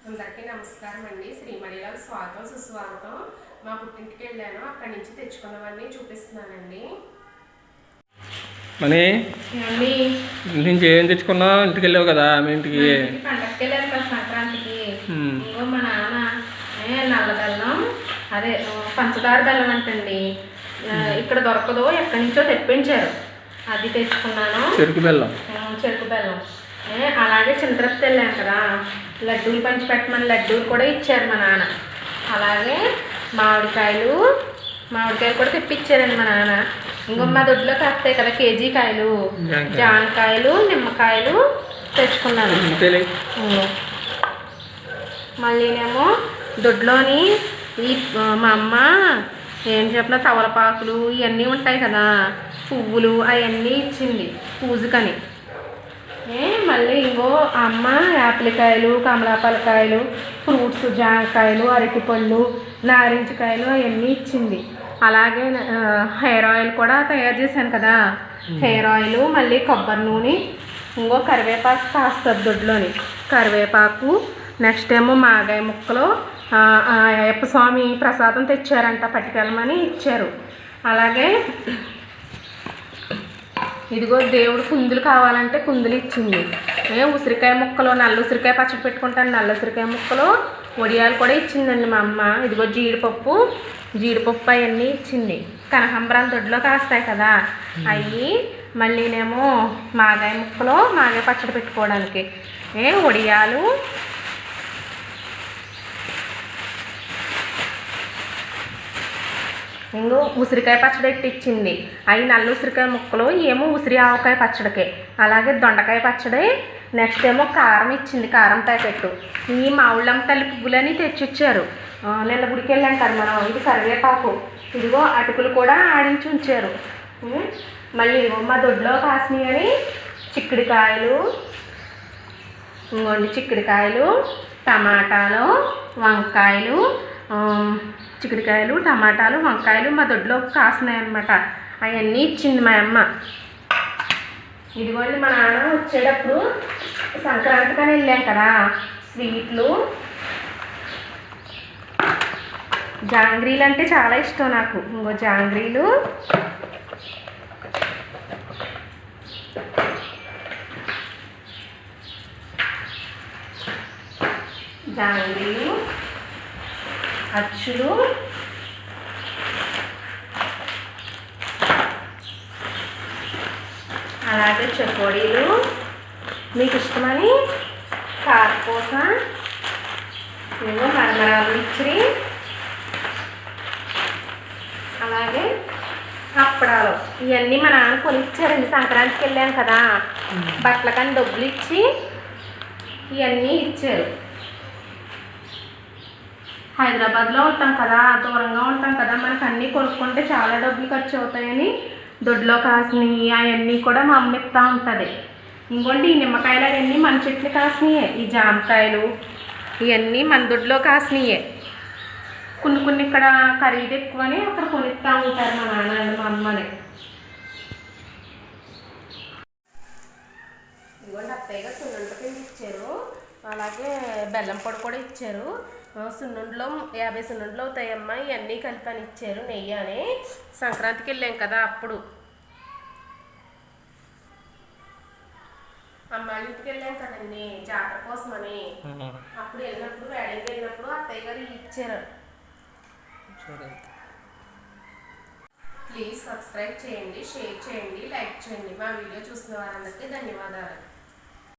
అందరికీ నమస్కారం అండి. శ్రీమణిలకు స్వాగతం సుస్వాగతం. మా పుట్టింటికి వెళ్ళాను, అక్కడి నుంచి తెచ్చుకున్నవన్నీ చూపిస్తున్నానండి. మనీ నుంచి ఏం తెచ్చుకున్నా? ఇంటికి వెళ్ళావు కదా మీ ఇంటికి? పండగకి వెళ్ళాను కదా సంక్రాంతికి. ఇంకో మా నాన్న నల్ల బెల్లం, అదే పంచదార బెల్లం అంటండి, ఇక్కడ దొరకదు, ఎక్కడి నుంచో తెప్పించారు, అది తెచ్చుకున్నాను. చెరుకు బెల్లం. అలాగే చింతరప్తి వెళ్ళాను కదా, లడ్డూలు పంచి పెట్టమని లడ్డూలు కూడా ఇచ్చారు మా నాన్న. అలాగే మామిడికాయలు కూడా తెప్పించారండి మా నాన్న. ఇంకో మా దొడ్లో కాస్తాయి కదా కేజీ కాయలు, జామకాయలు, నిమ్మకాయలు తెచ్చుకున్నాను. మళ్ళీనేమో దొడ్లోని ఈ మా అమ్మ ఏం చెప్పినా తవలపాకులు ఇవన్నీ ఉంటాయి కదా, పువ్వులు అవన్నీ ఇచ్చింది పూజకని. మళ్ళీ ఇంకో అమ్మ యాపిల్కాయలు, కమలాపలకాయలు, ఫ్రూట్స్, జామకాయలు, అరటిపళ్ళు, నారింజకాయలు అవన్నీ ఇచ్చింది. అలాగే హెయిర్ ఆయిల్ కూడా తయారు చేశాను కదా, హెయిర్ ఆయిల్, మళ్ళీ కొబ్బరి నూనె, ఇంకో కరివేపాకు కాస్తుంది దొడ్లోని, కరివేపాకు, నెక్స్ట్ ఏమో మాగాయ ముక్కలు, అయ్యప్ప స్వామి ప్రసాదం తెచ్చారంట, పట్టుకెళ్ళమని ఇచ్చారు. అలాగే ఇదిగో దేవుడు కుందులు కావాలంటే కుందులు ఇచ్చింది. ఉసిరికాయ ముక్కలు, నల్ల ఉసిరికాయ పచ్చడి పెట్టుకుంటాను, నల్ల ఉసిరికాయ ముక్కలు, వడియాలు కూడా ఇచ్చిందండి మా అమ్మ. ఇదిగో జీడిపప్పు అవన్నీ ఇచ్చింది. కనకాంబరాలు దొడ్లో కాస్తాయి కదా అవి, మళ్ళీనేమో మాగాయ ముక్కలు, మాగాయ పచ్చడి పెట్టుకోవడానికి, వడియాలు, ఇంకో ఉసిరికాయ పచ్చడి ఇచ్చింది. అవి నల్ల ఉసిరికాయ ముక్కలు, ఏమో ఉసిరి ఆవకాయ పచ్చడికి. అలాగే దొండకాయ పచ్చడి, నెక్స్ట్ ఏమో కారం ఇచ్చింది, కారం ప్యాకెట్. ఈ మామిళ్ళమ్మ తల్లి పువ్వులని తెచ్చిచ్చారు, నిన్న గుడికి వెళ్ళాం కదా మనం. ఇది కరివేపాకు, ఇదిగో అటుకులు కూడా ఆడించి ఉంచారు. మళ్ళీ ఇదిగో మా దొడ్లో కాసినాయి అని చిక్కుడుకాయలు, ఇంకోండి చిక్కుడుకాయలు, టమాటాలు, వంకాయలు, చిక్కుడుకాయలు, టమాటాలు, వంకాయలు మా దొడ్లో కాసినాయి అన్నమాట. అవన్నీ ఇచ్చింది మా అమ్మ. ఇదిగోండి మా నాన్న వచ్చేటప్పుడు సంక్రాంతికని వెళ్ళాం కదా, స్వీట్లు, జాంగ్రీలు అంటే చాలా ఇష్టం నాకు. ఇంకో జాంగ్రీలు, అచ్చులు, అలాగే చెకోడీలు, మీకు ఇష్టమని కారపూస, మరమరాలు ఇచ్చి, అలాగే అప్పడాలు, ఇవన్నీ మా నాన్న కొనిచ్చారండి. సంక్రాంతికి వెళ్ళాను కదా, బట్టలకని డబ్బులు ఇచ్చి ఇవన్నీ ఇచ్చారు. హైదరాబాద్లో ఉంటాం కదా, దూరంగా ఉంటాం కదా, మనకు అన్నీ కొనుక్కుంటే చాలా డబ్బులు ఖర్చు అవుతాయని దొడ్లో కాసినవి అవన్నీ కూడా మా అమ్మ ఇస్తూ ఉంటుంది. ఇంకోండి ఈ నిమ్మకాయలు అవన్నీ మన చెట్లు కాసినాయే, ఈ జామకాయలు ఇవన్నీ మన దొడ్లో కాసినాయే. కొన్ని ఇక్కడ ఖరీదు ఎక్కువని అక్కడ కొనిస్తూ ఉంటారు మా నాన్న మా అమ్మని. ఇంకోండి అత్తయ్యగా సున్నుండ పిండి ఇచ్చారు, అలాగే బెల్లం పొడి కూడా ఇచ్చారు. సున్నుండలో 50 సున్నుండలు అవుతాయమ్మా, ఇవన్నీ కలిపని ఇచ్చారు. నెయ్యి అని సంక్రాంతికి వెళ్ళాం కదా, అప్పుడు అమ్మాయి ఇంటికి వెళ్ళాం కదండి జాతర కోసమని. అప్పుడు వెళ్ళినప్పుడు వేడికి వెళ్ళినప్పుడు అత్తయ్య గారు ఇచ్చారు. ప్లీజ్ సబ్స్క్రైబ్ చేయండి, షేర్ చేయండి, లైక్ చేయండి. మా వీడియో చూసిన వారందరికీ ధన్యవాదాలు.